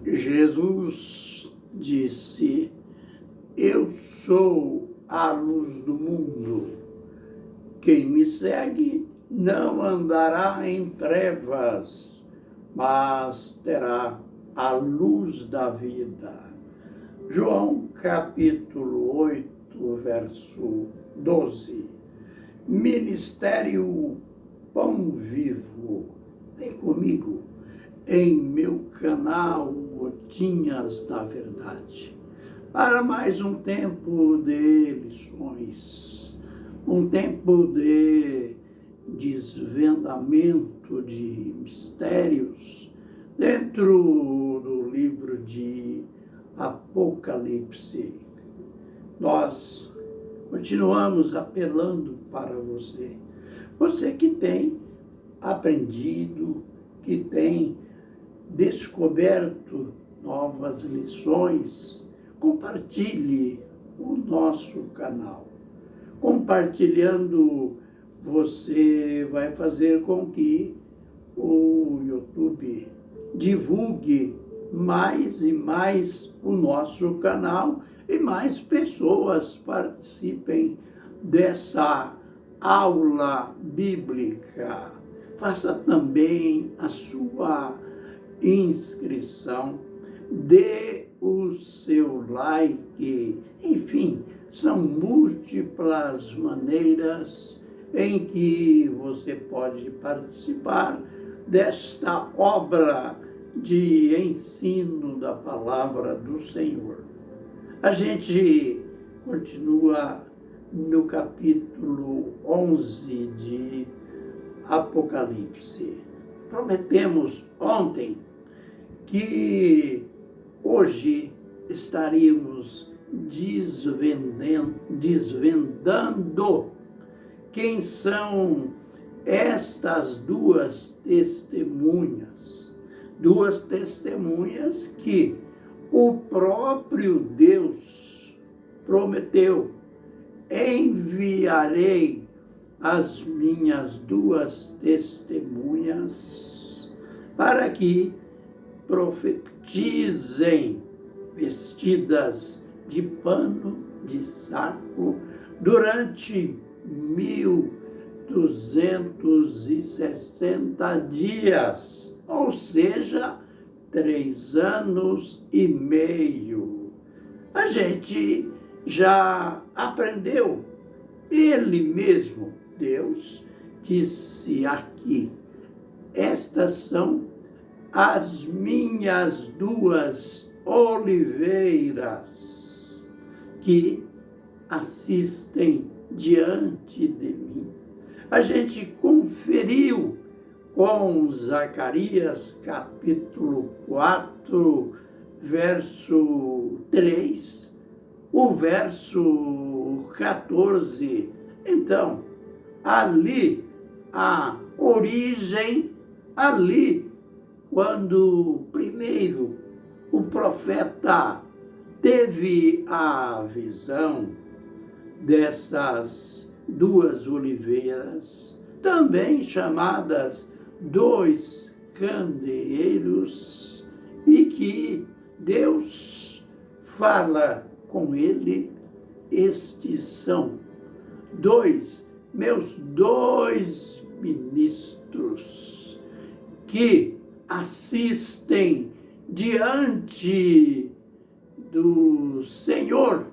Jesus disse: eu sou a luz do mundo. Quem me segue não andará em trevas, mas terá a luz da vida. João capítulo 8, verso 12. Ministério Pão Vivo. Vem comigo em meu canal Gotinhas da Verdade, para mais um tempo de lições, um tempo de desvendamento de mistérios dentro do livro de Apocalipse. Nós continuamos apelando para você que tem aprendido, que tem descoberto novas lições. Compartilhe o nosso canal. Compartilhando, você vai fazer com que o YouTube divulgue mais e mais o nosso canal e mais pessoas participem dessa aula bíblica. Faça também a sua inscrição, dê o seu like, enfim, são múltiplas maneiras em que você pode participar desta obra de ensino da palavra do Senhor. A gente continua no capítulo 11 de Apocalipse. Prometemos ontem que hoje estaríamos desvendando quem são estas duas testemunhas que o próprio Deus prometeu: enviarei as minhas duas testemunhas para que profetizem vestidas de pano de saco durante 1260 dias, ou seja, 3 anos e meio. A gente já aprendeu. Ele mesmo, Deus, disse aqui: estas são as minhas duas oliveiras que assistem diante de mim. A gente conferiu com Zacarias, capítulo 4, verso 3, o verso 14. Então, ali a origem, ali, quando primeiro o profeta teve a visão dessas duas oliveiras, também chamadas dois candeeiros, e que Deus fala com ele: estes são meus dois ministros que assistem diante do Senhor,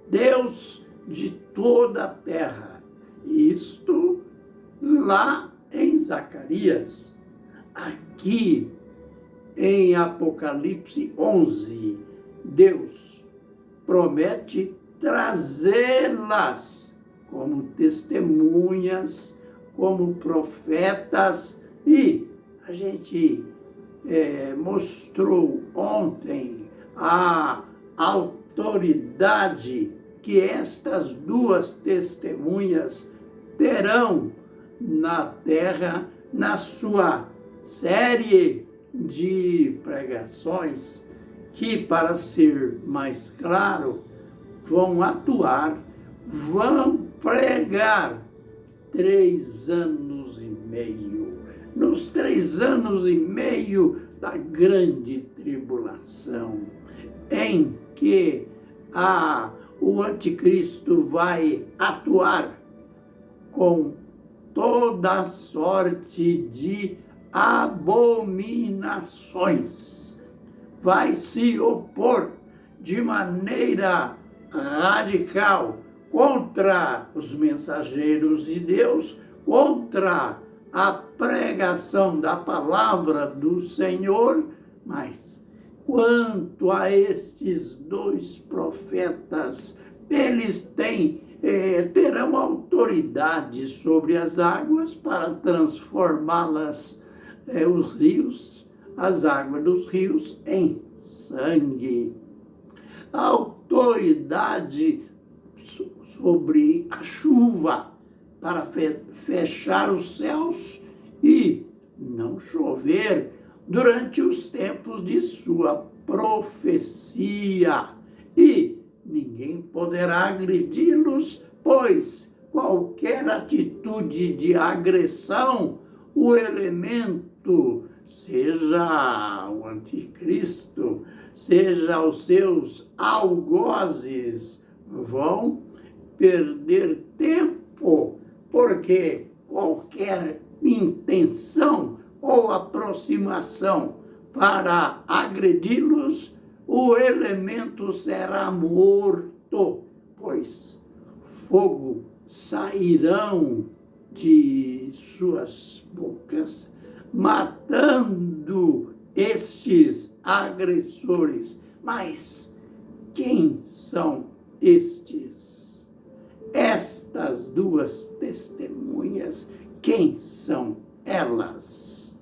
Deus de toda a terra. Isto lá em Zacarias. Aqui em Apocalipse 11, Deus promete trazê-las como testemunhas, como profetas, e a gente mostrou ontem a autoridade que estas duas testemunhas terão na terra, na sua série de pregações, que, para ser mais claro, vão atuar, vão pregar 3 anos e meio. nos 3 anos e meio da grande tribulação, em que o anticristo vai atuar com toda sorte de abominações, vai se opor de maneira radical contra os mensageiros de Deus, contra a pregação da palavra do Senhor, mas quanto a estes 2 profetas, eles terão autoridade sobre as águas para transformá-las, os rios, as águas dos rios, em sangue. A autoridade sobre a chuva para fechar os céus e não chover durante os tempos de sua profecia. E ninguém poderá agredi-los, pois qualquer atitude de agressão, o elemento, seja o anticristo, seja os seus algozes, vão perder tempo, porque qualquer intenção ou aproximação para agredi-los, o elemento será morto, pois fogo sairão de suas bocas, matando estes agressores. Mas quem são estes? Estas 2 testemunhas, quem são elas?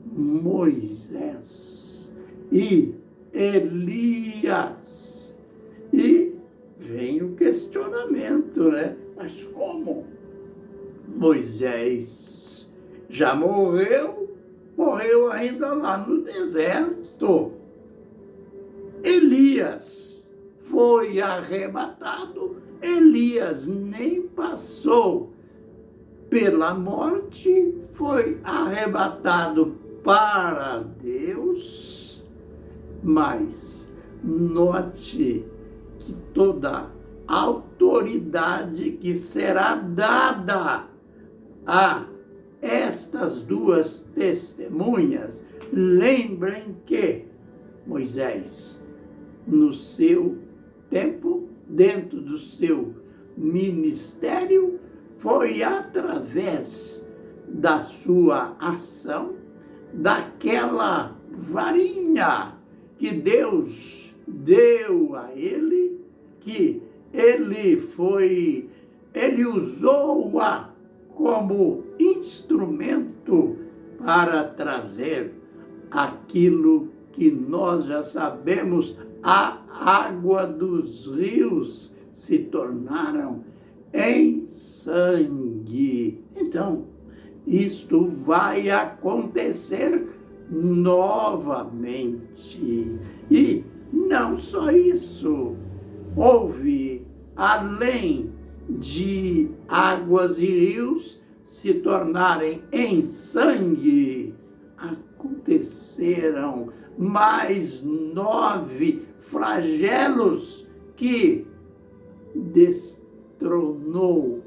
Moisés e Elias. E vem o questionamento, né? Mas como? Moisés já morreu ainda lá no deserto. Elias foi arrebatado, Elias nem passou pela morte, foi arrebatado para Deus, mas note que toda autoridade que será dada a estas 2 testemunhas, lembrem que Moisés, no seu tempo, dentro do seu ministério, foi através da sua ação, daquela varinha que Deus deu a ele, que ele usou-a como instrumento para trazer aquilo que nós já sabemos, a água dos rios se tornaram em sangue. Então, isto vai acontecer novamente. E não só isso, houve, além de águas e rios se tornarem em sangue, aconteceram mais 9 flagelos que destronou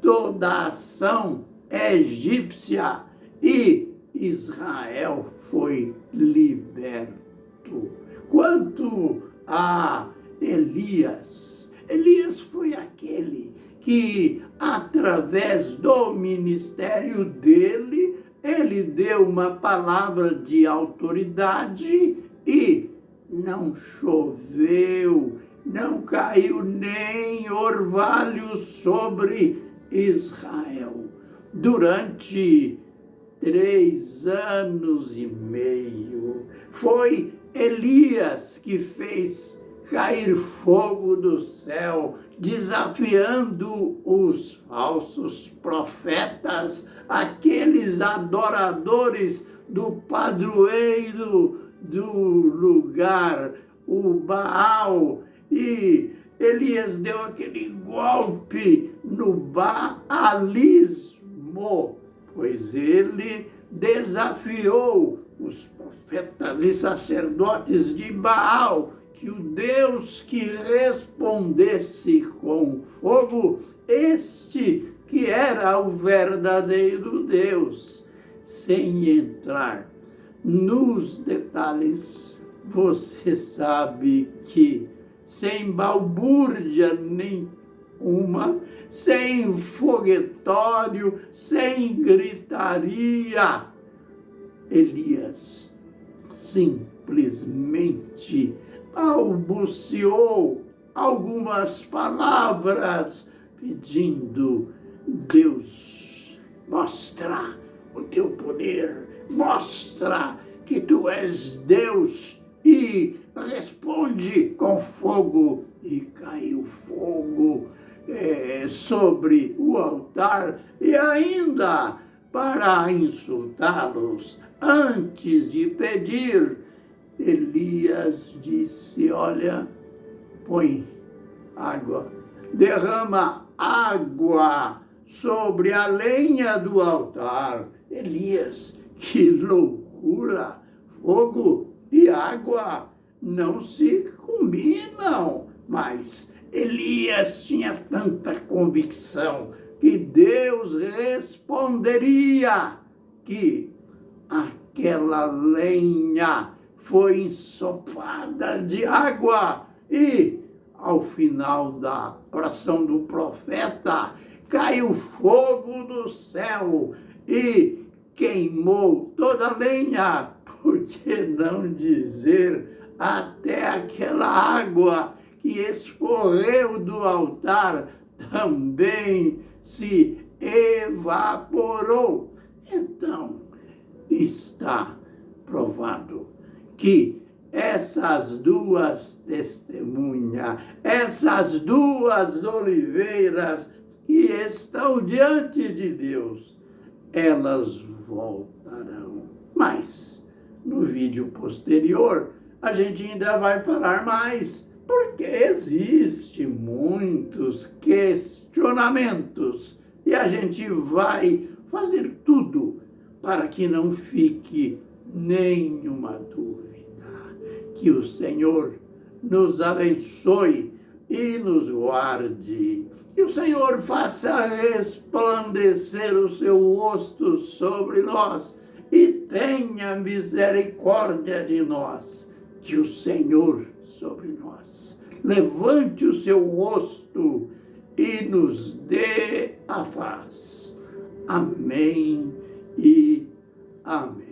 toda a ação egípcia e Israel foi liberto. Quanto a Elias, Elias foi aquele que, através do ministério dele, ele deu uma palavra de autoridade e não choveu, não caiu nem orvalho sobre Israel. Durante 3 anos e meio, foi Elias que fez cair fogo do céu, desafiando os falsos profetas, aqueles adoradores do padroeiro do lugar, o Baal. E Elias deu aquele golpe no baalismo, pois ele desafiou os profetas e sacerdotes de Baal, que o Deus que respondesse com fogo, este que era o verdadeiro Deus. Sem entrar nos detalhes, você sabe que sem balbúrdia nenhuma, sem foguetório, sem gritaria, Elias simplesmente balbuciou algumas palavras pedindo: Deus, mostra o teu poder, mostra que tu és Deus e responde com fogo. E caiu fogo sobre o altar, e ainda para insultá-los, antes de pedir, Elias disse: olha, põe água, derrama água sobre a lenha do altar. Elias, que loucura! Fogo e água não se combinam, mas Elias tinha tanta convicção que Deus responderia, que aquela lenha foi ensopada de água e, ao final da oração do profeta, caiu fogo do céu e queimou toda a lenha. Por que não dizer até aquela água que escorreu do altar também se evaporou? Então, está provado que essas duas testemunhas, essas duas oliveiras que estão diante de Deus, elas voltarão. Mas, no vídeo posterior, a gente ainda vai falar mais, porque existem muitos questionamentos e a gente vai fazer tudo para que não fique nenhuma dúvida. Que o Senhor nos abençoe e nos guarde. Que o Senhor faça resplandecer o seu rosto sobre nós e tenha misericórdia de nós. Que o Senhor sobre nós levante o seu rosto e nos dê a paz. Amém e amém.